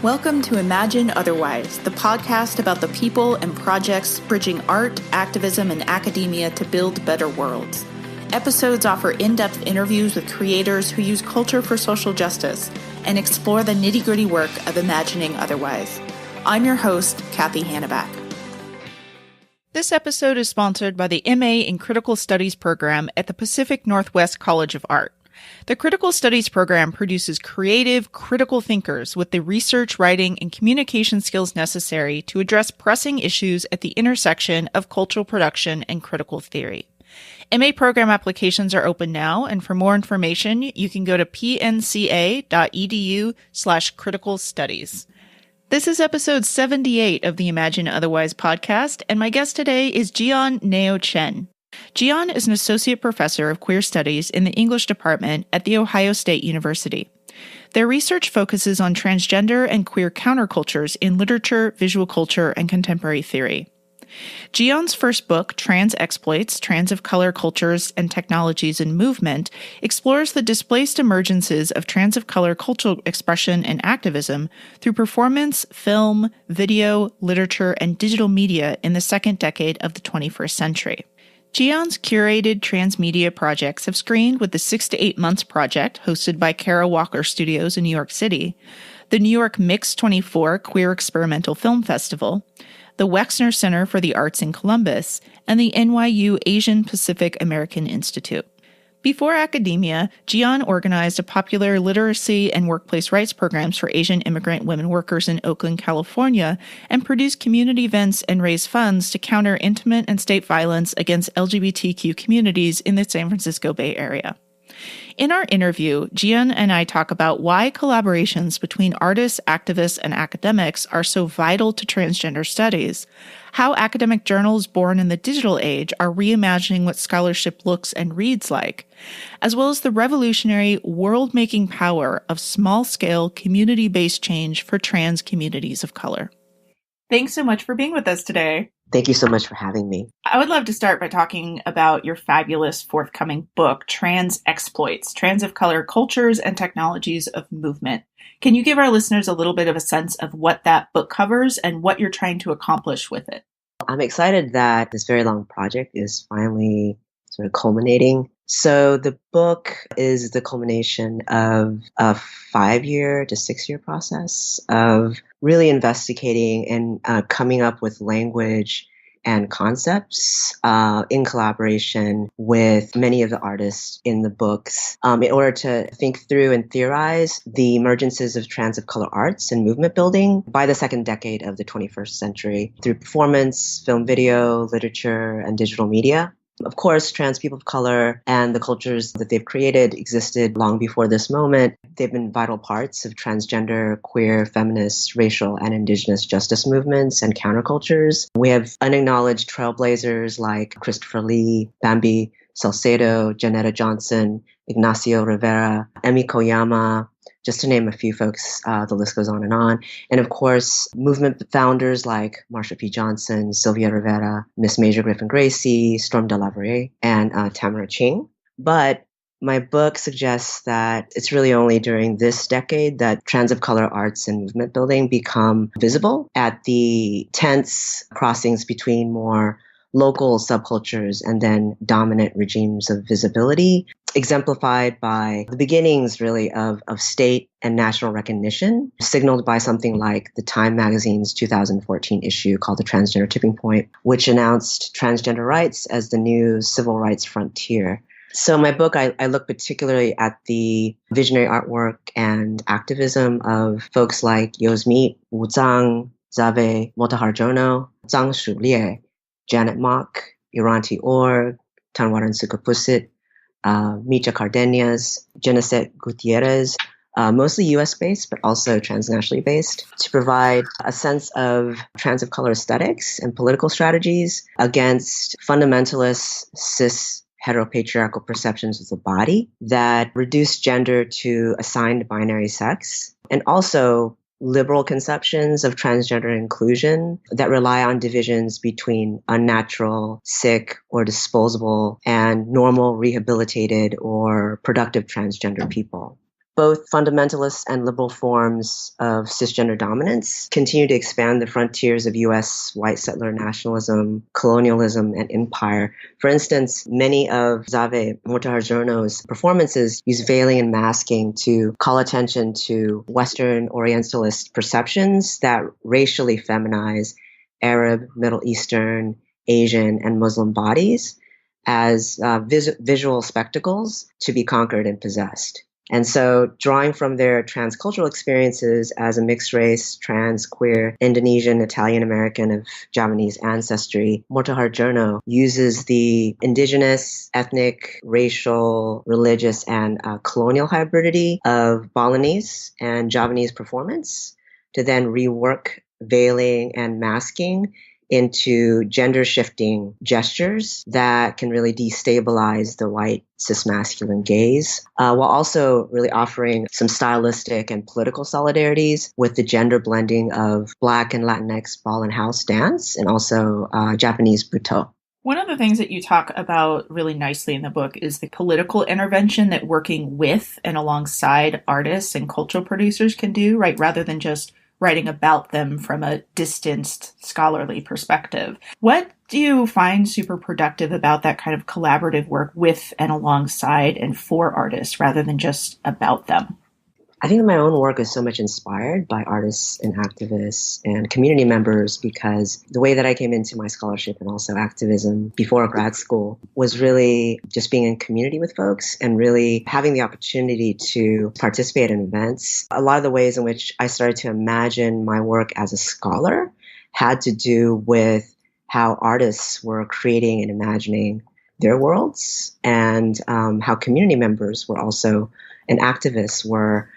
Welcome to Imagine Otherwise, the podcast about the people and projects bridging art, activism, and academia to build better worlds. Episodes offer in-depth interviews with creators who use culture for social justice and explore the nitty-gritty work of imagining otherwise. I'm your host, Cathy Hannabach. This episode is sponsored by the MA in Critical Studies program at the Pacific Northwest College of Art. The Critical Studies program produces creative, critical thinkers with the research, writing, and communication skills necessary to address pressing issues at the intersection of cultural production and critical theory. MA program applications are open now, and for more information, you can go to pnca.edu/critical studies. This is episode 78 of the Imagine Otherwise podcast, and my guest today is Jian Neo Chen. Jian is an associate professor of queer studies in the English department at The Ohio State University. Their research focuses on transgender and queer countercultures in literature, visual culture, and contemporary theory. Jian's first book, Trans Exploits, Trans of Color Cultures and Technologies in Movement, explores the displaced emergences of trans of color cultural expression and activism through performance, film, video, literature, and digital media in the second decade of the 21st century. Jian's curated transmedia projects have screened with the 6 to 8 Months Project, hosted by Kara Walker Studios in New York City, the New York Mix 24 Queer Experimental Film Festival, the Wexner Center for the Arts in Columbus, and the NYU Asian Pacific American Institute. Before academia, Jian organized a popular literacy and workplace rights programs for Asian immigrant women workers in Oakland, California, and produced community events and raised funds to counter intimate and state violence against LGBTQ communities in the San Francisco Bay Area. In our interview, Jian and I talk about why collaborations between artists, activists, and academics are so vital to transgender studies, how academic journals born in the digital age are reimagining what scholarship looks and reads like, as well as the revolutionary world-making power of small-scale, community-based change for trans communities of color. Thanks so much for being with us today. Thank you so much for having me. I would love to start by talking about your fabulous forthcoming book, Trans Exploits, Trans of Color Cultures and Technologies of Movement. Can you give our listeners a little bit of a sense of what that book covers and what you're trying to accomplish with it? I'm excited that this very long project is finally sort of culminating. So the book is the culmination of a 5-year to 6-year process of really investigating and coming up with language and concepts in collaboration with many of the artists in the books in order to think through and theorize the emergences of trans of color arts and movement building by the second decade of the 21st century through performance, film, video, literature, and digital media. Of course, trans people of color and the cultures that they've created existed long before this moment. They've been vital parts of transgender, queer, feminist, racial, and indigenous justice movements and countercultures. We have unacknowledged trailblazers like Christopher Lee, Bambi Salcedo, Janetta Johnson, Ignacio Rivera, Emi Koyama, just to name a few folks. The list goes on. And of course, movement founders like Marsha P. Johnson, Sylvia Rivera, Miss Major Griffin Gracie, Storm Delavere, and Tamara Ching. But my book suggests that it's really only during this decade that trans of color arts and movement building become visible at the tense crossings between more local subcultures and then dominant regimes of visibility, exemplified by the beginnings really of state and national recognition, signaled by something like the Time magazine's 2014 issue called The Transgender Tipping Point, which announced transgender rights as the new civil rights frontier. So my book, I look particularly at the visionary artwork and activism of folks like Yosmeet, Wu Zhang, Zave Motaharjono, Zhang Shulie, Janet Mock, Iranti Org, Tanwaran Sukapusit, Micha Cardenas, Geneset Gutierrez, mostly US-based, but also transnationally based, to provide a sense of trans of color aesthetics and political strategies against fundamentalist, cis, heteropatriarchal perceptions of the body that reduce gender to assigned binary sex, and also liberal conceptions of transgender inclusion that rely on divisions between unnatural, sick, or disposable, and normal, rehabilitated, or productive transgender people. both fundamentalist and liberal forms of cisgender dominance continue to expand the frontiers of U.S. white settler nationalism, colonialism, and empire. For instance, many of Zave Motaharjono's performances use veiling and masking to call attention to Western Orientalist perceptions that racially feminize Arab, Middle Eastern, Asian, and Muslim bodies as visual spectacles to be conquered and possessed. And so drawing from their transcultural experiences as a mixed race, trans, queer, Indonesian, Italian American of Javanese ancestry, Motoharjono uses the indigenous, ethnic, racial, religious, and colonial hybridity of Balinese and Javanese performance to then rework veiling and masking into gender-shifting gestures that can really destabilize the white cis-masculine gaze, while also really offering some stylistic and political solidarities with the gender blending of Black and Latinx ball and house dance, and also Japanese buto. One of the things that you talk about really nicely in the book is the political intervention that working with and alongside artists and cultural producers can do, right, rather than just writing about them from a distanced scholarly perspective. What do you find super productive about that kind of collaborative work with and alongside and for artists rather than just about them? I think my own work is so much inspired by artists and activists and community members because the way that I came into my scholarship and also activism before grad school was really just being in community with folks and really having the opportunity to participate in events. A lot of the ways in which I started to imagine my work as a scholar had to do with how artists were creating and imagining their worlds and how community members were also and activists were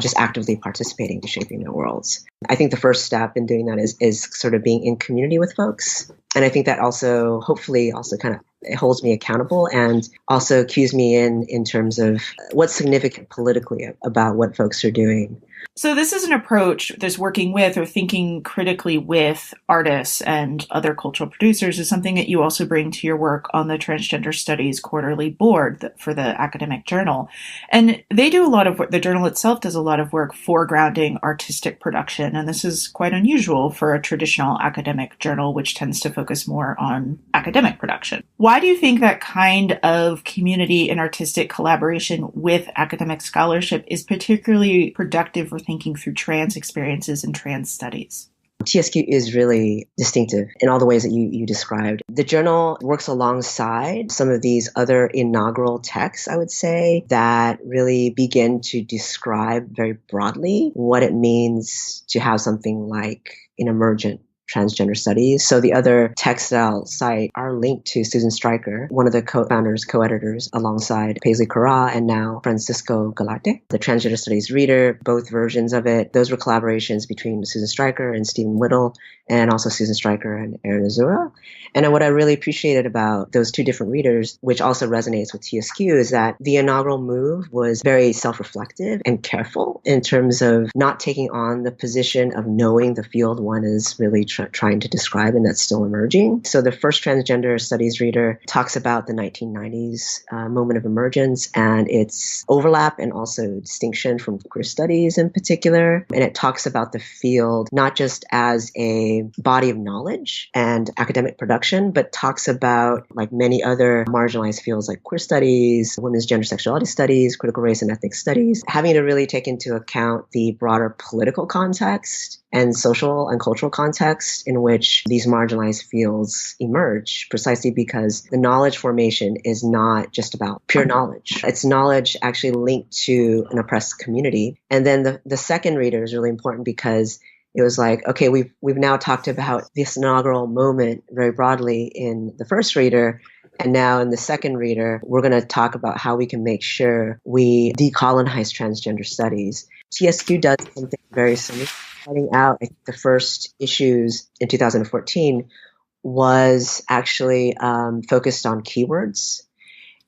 just actively participating to shaping their worlds. I think the first step in doing that is sort of being in community with folks. And I think that also, hopefully, also kind of it holds me accountable and also cues me in terms of what's significant politically about what folks are doing. So this is an approach that's working with or thinking critically with artists and other cultural producers is something that you also bring to your work on the Transgender Studies Quarterly Board for the academic journal. And they do a lot of work, the journal itself does a lot of work foregrounding artistic production. And this is quite unusual for a traditional academic journal, which tends to focus more on academic production. Why do you think that kind of community and artistic collaboration with academic scholarship is particularly productive for thinking through trans experiences and trans studies? TSQ is really distinctive in all the ways that you described. The journal works alongside some of these other inaugural texts, I would say, that really begin to describe very broadly what it means to have something like an emergent transgender studies. So the other texts that I'll cite are linked to Susan Stryker, one of the co-founders, co-editors, alongside Paisley Carra and now Francisco Galate, the transgender studies reader, both versions of it. Those were collaborations between Susan Stryker and Stephen Whittle, and also Susan Stryker and Aaron Azura. And what I really appreciated about those two different readers, which also resonates with TSQ, is that the inaugural move was very self-reflective and careful in terms of not taking on the position of knowing the field one is really trying to describe, and that's still emerging. So the first transgender studies reader talks about the 1990s moment of emergence and its overlap and also distinction from queer studies in particular. And it talks about the field not just as a body of knowledge and academic production, but talks about, like many other marginalized fields like queer studies, women's gender sexuality studies, critical race and ethnic studies, having to really take into account the broader political context and social and cultural context in which these marginalized fields emerge, precisely because the knowledge formation is not just about pure knowledge. It's knowledge actually linked to an oppressed community. And then the second reader is really important because it was like, okay, we've now talked about this inaugural moment very broadly in the first reader. And now in the second reader, we're going to talk about how we can make sure we decolonize transgender studies. TSQ does something very similar. Starting out, I think the first issues in 2014 was actually focused on keywords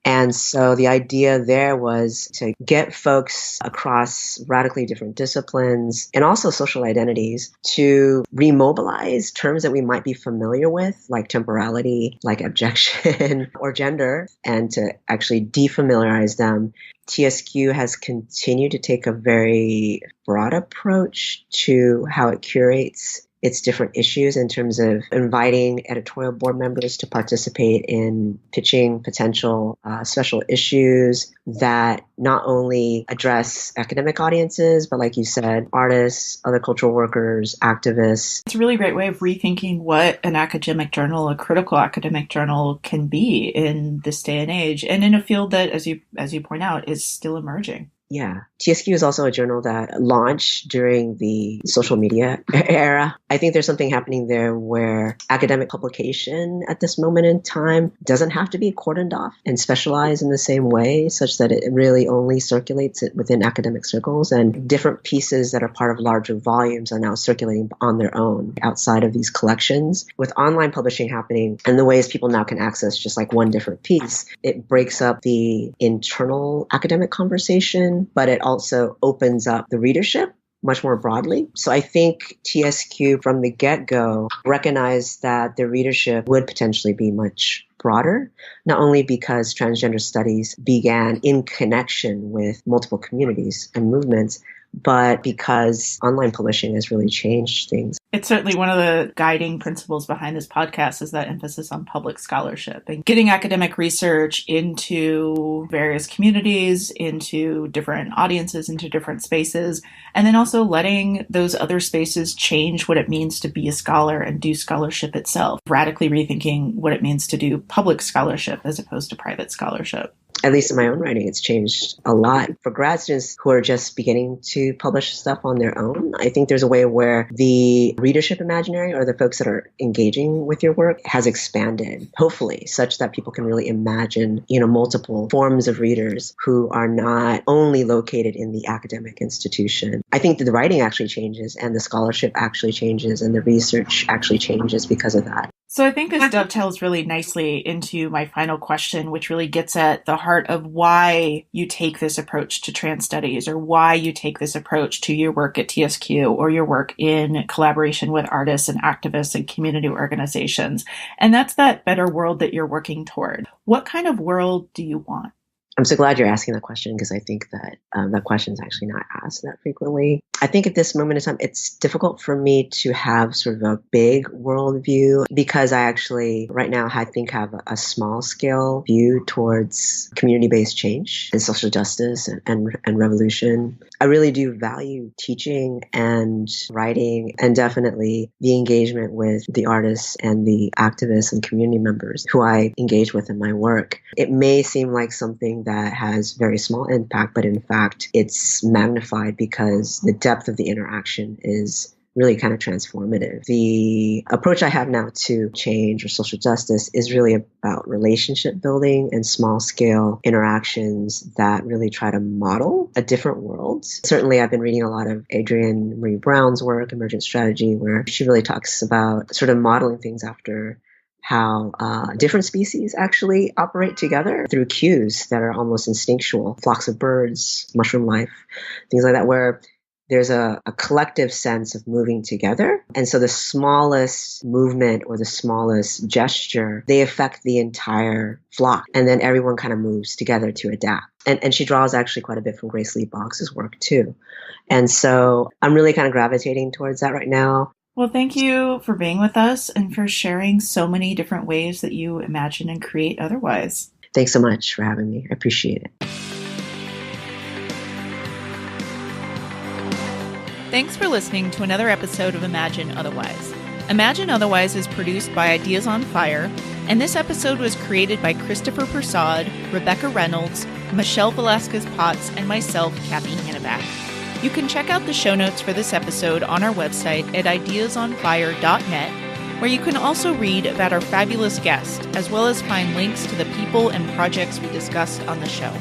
And so the idea there was to get folks across radically different disciplines and also social identities to remobilize terms that we might be familiar with, like temporality, like abjection or gender, and to actually defamiliarize them. TSQ has continued to take a very broad approach to how it curates its different issues in terms of inviting editorial board members to participate in pitching potential special issues that not only address academic audiences, but like you said, artists, other cultural workers, activists. It's a really great way of rethinking what an academic journal, a critical academic journal, can be in this day and age, and in a field that, as you point out, is still emerging. Yeah. TSQ is also a journal that launched during the social media era. I think there's something happening there where academic publication at this moment in time doesn't have to be cordoned off and specialized in the same way, such that it really only circulates it within academic circles, and different pieces that are part of larger volumes are now circulating on their own outside of these collections. With online publishing happening and the ways people now can access just like one different piece, it breaks up the internal academic conversation, but it also opens up the readership much more broadly. So I think TSQ from the get-go recognized that the readership would potentially be much broader, not only because transgender studies began in connection with multiple communities and movements, but because online publishing has really changed things. It's certainly one of the guiding principles behind this podcast is that emphasis on public scholarship and getting academic research into various communities, into different audiences, into different spaces, and then also letting those other spaces change what it means to be a scholar and do scholarship itself, radically rethinking what it means to do public scholarship as opposed to private scholarship. At least in my own writing, it's changed a lot. For grad students who are just beginning to publish stuff on their own, I think there's a way where the readership imaginary, or the folks that are engaging with your work, has expanded, hopefully, such that people can really imagine, multiple forms of readers who are not only located in the academic institution. I think that the writing actually changes, and the scholarship actually changes, and the research actually changes because of that. So I think this dovetails really nicely into my final question, which really gets at the heart of why you take this approach to trans studies, or why you take this approach to your work at TSQ, or your work in collaboration with artists and activists and community organizations. And that's that better world that you're working toward. What kind of world do you want? I'm so glad you're asking that question, because I think that that question is actually not asked that frequently. I think at this moment in time, it's difficult for me to have sort of a big worldview, because I actually right now I think have a small scale view towards community-based change and social justice and revolution. I really do value teaching and writing, and definitely the engagement with the artists and the activists and community members who I engage with in my work. It may seem like something that has very small impact, but in fact, it's magnified because the depth of the interaction is really kind of transformative. The approach I have now to change or social justice is really about relationship building and small scale interactions that really try to model a different world. Certainly, I've been reading a lot of Adrienne Marie Brown's work, Emergent Strategy, where she really talks about sort of modeling things after how different species actually operate together through cues that are almost instinctual, flocks of birds, mushroom life, things like that, where there's a collective sense of moving together. And so the smallest movement or the smallest gesture, they affect the entire flock. And then everyone kind of moves together to adapt. And she draws actually quite a bit from Grace Lee Boggs' work too. And so I'm really kind of gravitating towards that right now. Well, thank you for being with us and for sharing so many different ways that you imagine and create otherwise. Thanks so much for having me. I appreciate it. Thanks for listening to another episode of Imagine Otherwise. Imagine Otherwise is produced by Ideas on Fire, and this episode was created by Christopher Prasad, Rebecca Reynolds, Michelle Velasquez-Potts, and myself, Cathy Hannabach. You can check out the show notes for this episode on our website at ideasonfire.net, where you can also read about our fabulous guest, as well as find links to the people and projects we discussed on the show.